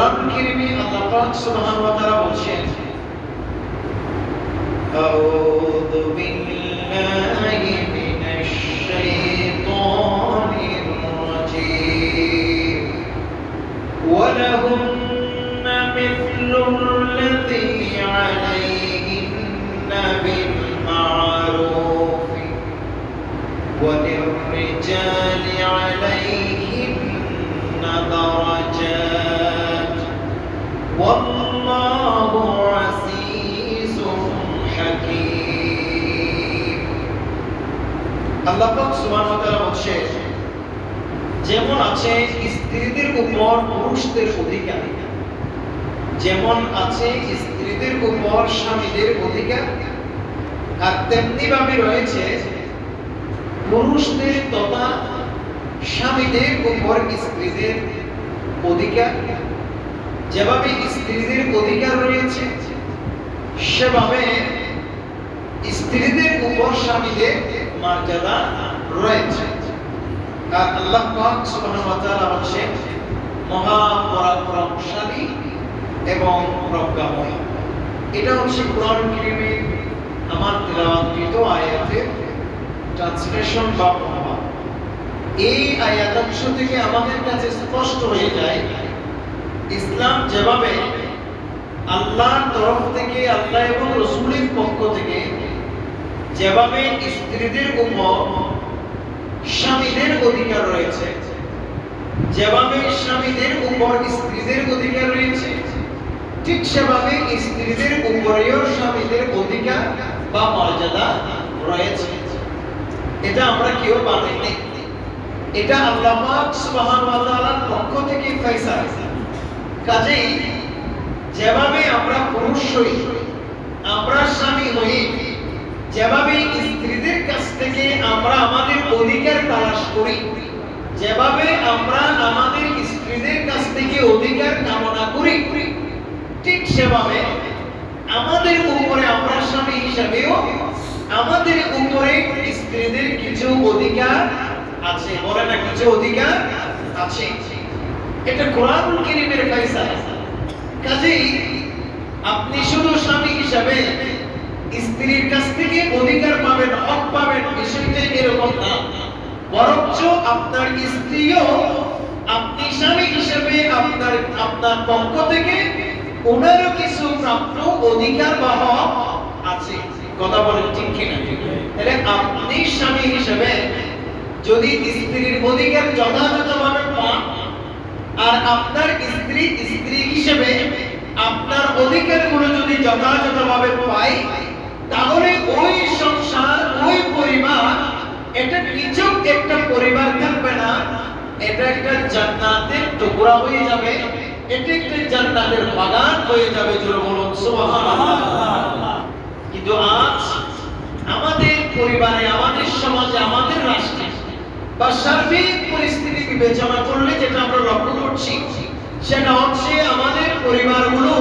কোরআনুল কারীমে আল্লাহ পাক সুবহানাহু ওয়া তাআলা বলছেন, আউযু বিল্লাহি মিনাশ শাইতানির রাজীম ওয়া লাহুন্না মিথলুল্লাযী আলাইহিন্না বিল মা'রুফ ওয়া লির-রিজালি আলাইহিন্না দারাজাত ওয়াল্লাহু আসীসুন হাকীম। আল্লাহ পাক সুবহানাহু ওয়া তাআলা বলেন, যেমন আছে স্ত্রীদের উপর পুরুষদের অধিকার, যেমন আছে স্ত্রীদের উপর স্বামীদের অধিকার, আর তেমনি ভাবে রয়েছে পুরুষদের তথা স্বামীদের উপর স্ত্রীদের অধিকার। যেভাবে স্ত্রীদের অধিকার রয়েছে, সেভাবে স্ত্রীদের উপর স্বামীদের মর্যাদা রয়েছে। আর আল্লাহ পাক সুবহানাহু ওয়া তাআলা বলেন, মহা পরাক্রমশালী এবং প্রজ্ঞাময়। এটা হচ্ছে কোরআনুল কারীমের আমার তেলাওয়াতকৃত আয়াতের ট্রান্সলেশন বা অনুবাদ। এই আয়াতাংশ থেকে আমাদের কাছে স্পষ্ট হয়ে যায়, ইসলাম যেভাবে আল্লাহর তরফ থেকে, আল্লাহ এবং রাসূলের পক্ষ থেকে যেভাবে স্ত্রীদের উপর স্বামীদের অধিকার রয়েছে, যেভাবে স্বামীদের উপর স্ত্রীদের অধিকার রয়েছে, ঠিক সেভাবে স্ত্রীদের উপরেও স্বামীদের অধিকার বা মর্যাদা রয়েছে। এটা আমরা কেউ বানাইনি, এটা আল্লাহ পাক সুবহানাহু ওয়া তাআলার পক্ষ থেকে ফয়সালা। কাজেই যেভাবে আমরা পুরুষ হই, আমরা স্বামী হই, যেভাবে স্ত্রীদের কাছ থেকে আমরা আমাদের অধিকার তালাশ করি, যেভাবে আমরা আমাদের স্ত্রীদের কাছ থেকে অধিকার কামনা করি, ঠিক সেভাবে আমাদের উপরে আমরা স্বামী হিসাবেও আমাদের উপরে স্ত্রীদের কিছু অধিকার আছে। বলে না, কিছু অধিকার আছে। এটা কোরআনুল কারীমের ফয়সালা। কাজেই আপনি শুধু স্বামী হিসাবে স্ত্রীর কাছ থেকে অধিকার পাবেন, হক পাবেন, বিষয়টা এরকম না। বরঞ্চ আপনার স্ত্রীও আপনি স্বামী হিসেবে আপনার পক্ষ থেকে ওনারও কিছু প্রাপ্ত অধিকার বা হক আছে। কথা বলেন ঠিক কিনা? তাহলে আপনি স্বামী হিসেবে যদি স্ত্রীর অধিকার যথাযথভাবে পান, আর আপনার স্ত্রী হিসেবে আপনার অধিকারগুলো যদি যথাযথভাবে পায়, তাহলে ওই সংসার, ওই পরিবার, এটা নিছক একটা পরিবার থাকবে না, এটা একটা জান্নাতের টুকরা হয়ে যাবে, এটা একটা জান্নাতের বাগান হয়ে যাবে। জোরে বলুন সুবহানাল্লাহ। কিন্তু আজ আমাদের পরিবারে, আমাদের সমাজে, আমাদের রাষ্ট্রে বা সার্বিক পরিস্থিতি বিবেচনা করলে যেটা আমরা লক্ষ্য করছি, সেটা হচ্ছে আমাদের পরিবারগুলো